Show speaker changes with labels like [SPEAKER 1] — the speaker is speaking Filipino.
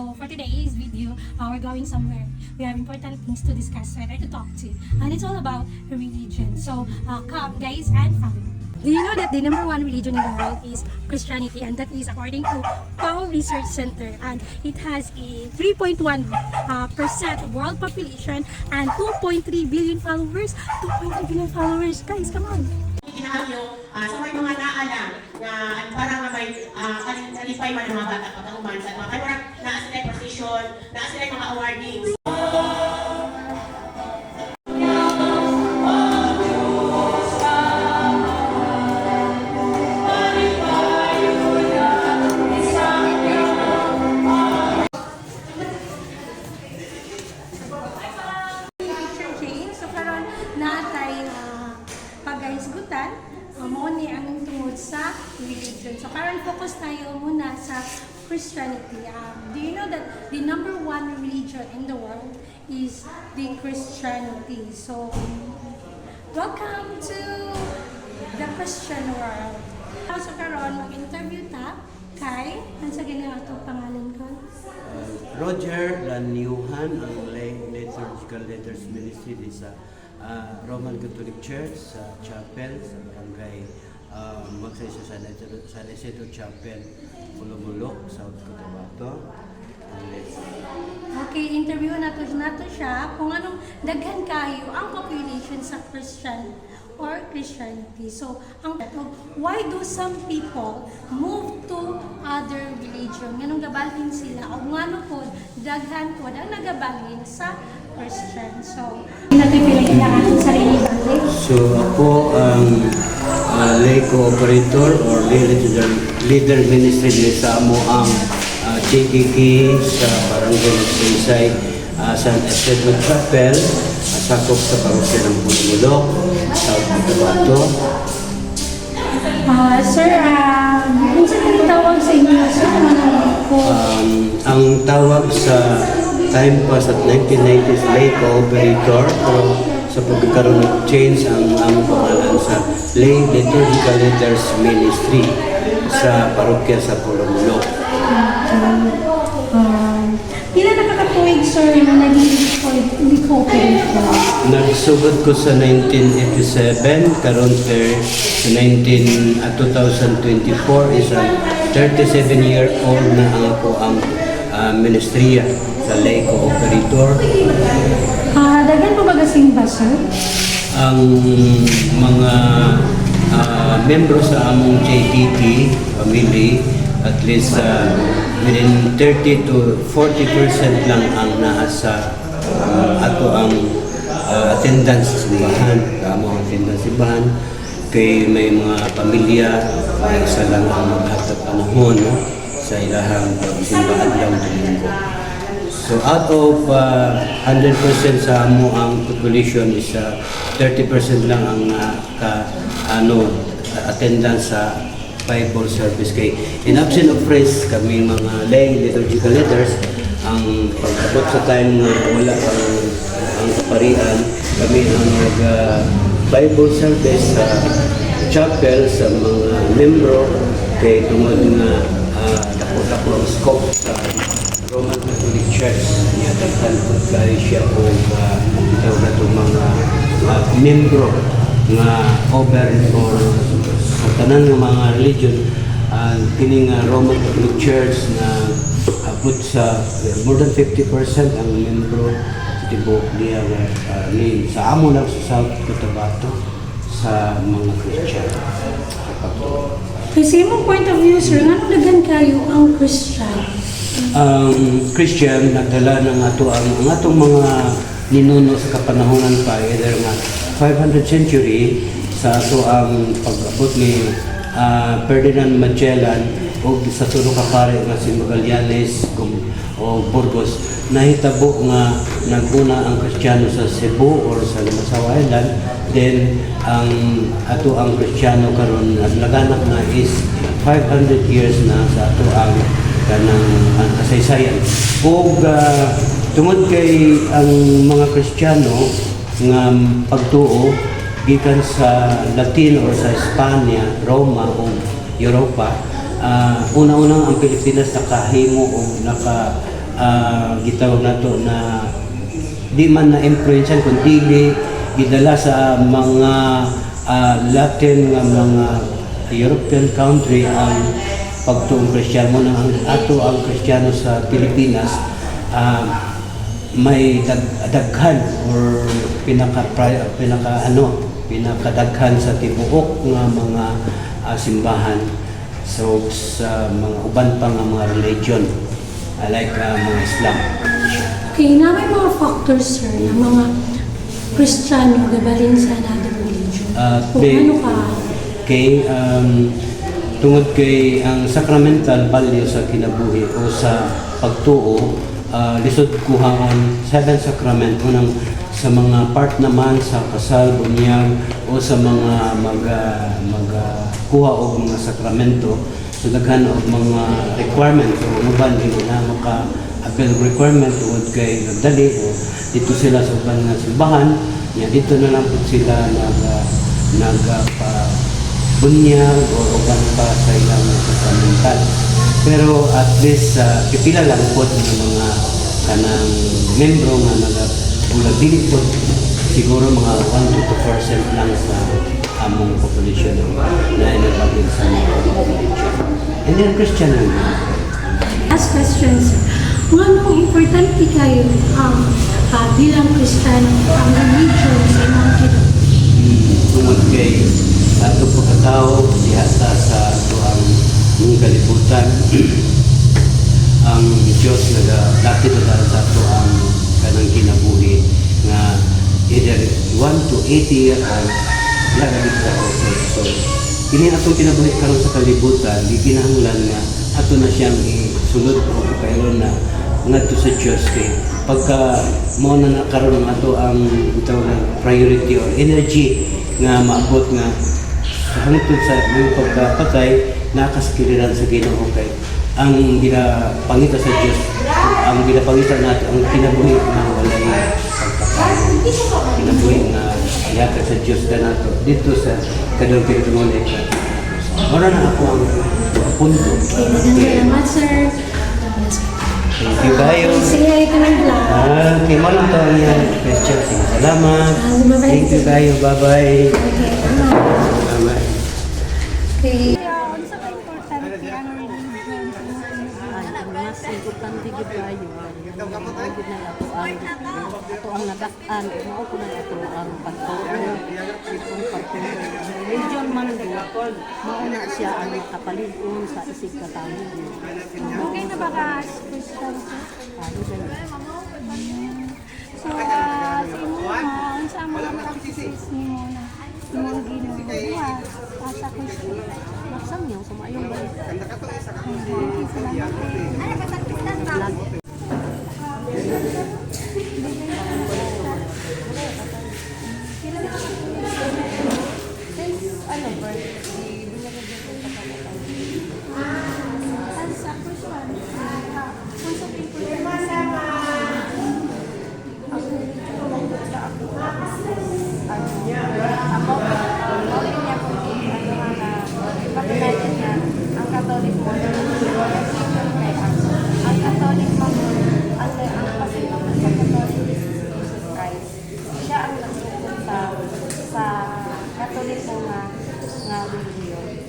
[SPEAKER 1] So for today's video, we're going somewhere. We have important things to discuss, whether to talk to, and it's all about religion. So come, guys, and follow. Do you know that the number one religion in the world is Christianity, and that is according to Pew Research Center, and it has a 3.1% world population and 2.3 billion followers. 2.3 billion followers, guys, come on.
[SPEAKER 2] Ginahamyo sa may mga naalang na parang may kalipay man ng mga bata pagkahuman sa mga kaya naa sila position, naa sila mga awardings.
[SPEAKER 1] So karon naatay pagkahisgutan mo ni ang tungod sa religion. So karon focus tayo muna sa Christianity. Do you know that the number one religion in the world is the Christianity? So welcome to the Christian world. So karon mag-interview ta kay sa ganang atong pangalan ko.
[SPEAKER 3] Roger Lanyuhan, ang lay liturgical letters ministry sa Roman Catholic Church sa chapel sa barangay Magsaysay sa Leseto Chapel, Pulumulok, South Cotabato.
[SPEAKER 1] Okay, interview nato siya kung anong daghan kayo ang population sa Christian or Christianity. So, why do some people move to other religion? Nganong gabalhin sila o ngano po daghan po ang nagabalhin sa Christian. So, natin pinag-inaasin sa religion.
[SPEAKER 3] So ako ang lay cooperator or lay leader ministry sa amo ang JKK sa barangay Magsaysay San Esteban Chapel, sakop sa parokya ng Pulumulok, South Cotabato.
[SPEAKER 1] Sir, kung saan tawag sa inyo?
[SPEAKER 3] Ang tawag sa time pa sa 1990s lay cooperator, pero sa pagkakaroon ng change ang pangalan sa lay liturgical letters ministry sa parokya sa Pulumulok.
[SPEAKER 1] Pila nakakatuwig, sir, na naging cooperator?
[SPEAKER 3] Nagsugod ko sa 1987, karon sa 2024 is a 37-year-old na ako ang ministriya sa lay cooperator.
[SPEAKER 1] Daghan po ba simba, sir?
[SPEAKER 3] Ang mga membro sa among JTP family, at least within 30 to 40% lang ang nasa ato ang attendance sa simbahan. Among attendance sa simbahan kay may mga pamilya isa lang ang maghatag panahon sa ilahang pagsimbahan lang linggo. So out of 100% sa amo ang population is 30% lang ang attendance sa Bible service kay in absence of praise kami mga lay liturgical leaders ang pag-abot sa time nga wala ang kaparian kami ang Bible service sa chapel sa mga membro kay tungod nga dako-dako ang scope sa Roman Catholic Church niya daghan pud kay siya o tawag nato mga membro nga over or sa tanan ng mga religion kining Roman Catholic Church na abot sa more than 50% ang membro sa tibuok niya sa amo lang sa South Cotabato sa mga Christian.
[SPEAKER 1] Kasi mong point of view, sir, ano daghan kayo ang Christian?
[SPEAKER 3] Christian nagdala ng atong mga ninuno sa kapanahonan pa either nga 500 century sa ato ang pag-abot ni Ferdinand Magellan o sa tulo ka pare nga si Magallanes o Burgos nahitabo nga naguna ang Kristiyano sa Cebu or sa Limasaw Island, then ang ato ang Kristiyano karon naglaganap na is 500 years na sa ato ang kanang kasaysayan. O tungod kay ang mga Kristiyano nga pagtuo gikan sa Latin or sa Espanya, Roma o Europa, una-unang ang Pilipinas nakahimo o gitawag nato na di man na influensyan kundi gidala sa mga Latin nga mga European country ang pagtuong Kristiyano na ang ato ang Kristiyano sa Pilipinas may daghan or pinakadaghan sa tibuok nga mga simbahan so sa mga uban pa nga mga religion like mga Islam.
[SPEAKER 1] Okay, na may mga factors, sir, na mga Kristiyano gabalin sa another religion. Kung ano ka,
[SPEAKER 3] tungod kay ang sacramental value sa kinabuhi o sa pagtuo, lisod kuha ang 7 sacrament unang sa mga part naman sa kasal, bunyag o sa mga kuha og mga sakramento so daghan og mga requirement o uban na maka-appeal requirement tungod kay nagdali o dito sila sa uban nga simbahan nya dito na lang po sila bunyag o uban pa sa ilang sacramental pero at least pipila lang po ng mga kanang membro nga nagabulag dili po siguro mga 1 to 2% lang sa among population na inabagin sa mga religion. And then Christian lang.
[SPEAKER 1] last question, sir. Kung anong importante kayo bilang Kristiyano ang religion sa inyong kinabuhi?
[SPEAKER 3] Tungod kay ato pagkatao dihata sa ato ang mga kalibutan ang Diyos dati na sa ato ang kanang kinabuhi nga either 1 to 80 years old lagabit sa so kini atong kinabuhi karon sa kalibutan di kinahanglan nga ato na siyang isulod o kairon na ngadto sa Diyos kay pagka mo na nakaroon ng ato ang priority or energy nga maabot nga hangtod sa mga pagkapatay nakaskiliran sa Ginoo kay ang ginapangita sa Diyos ang ginapangita nato ang kinabuhi na walay pagkakaroon kinabuhi na yata sa Diyos na nato dito sa kadang pinagmuli ka wala na ako ang punto.
[SPEAKER 1] Salamat, sir.
[SPEAKER 3] Thank you kayo.
[SPEAKER 1] Sige, ka ng vlog.
[SPEAKER 3] Okay, malang taon yan. Question. Salamat. Thank you kayo. Bye-bye.
[SPEAKER 1] Okay, salamat.
[SPEAKER 3] Bye-bye.
[SPEAKER 1] Okay. Ano sa ka-importante ang religion sa mga kinabuhi?
[SPEAKER 4] Mas importante gid kayo ato ang nadak-an mao ko na ato ang pagtuo itong pagtuo religion man do mao na siya ang kapalig-on sa isig katawo.
[SPEAKER 1] Okay na ba ka Christian, sir? So, sa inyo, unsa ang mga practices nimo na imong ginubuhat sa Christian?
[SPEAKER 4] Maksang niyo sa maayong balik.
[SPEAKER 1] Thank you, salamat.
[SPEAKER 4] Sa Katoliko nga religion.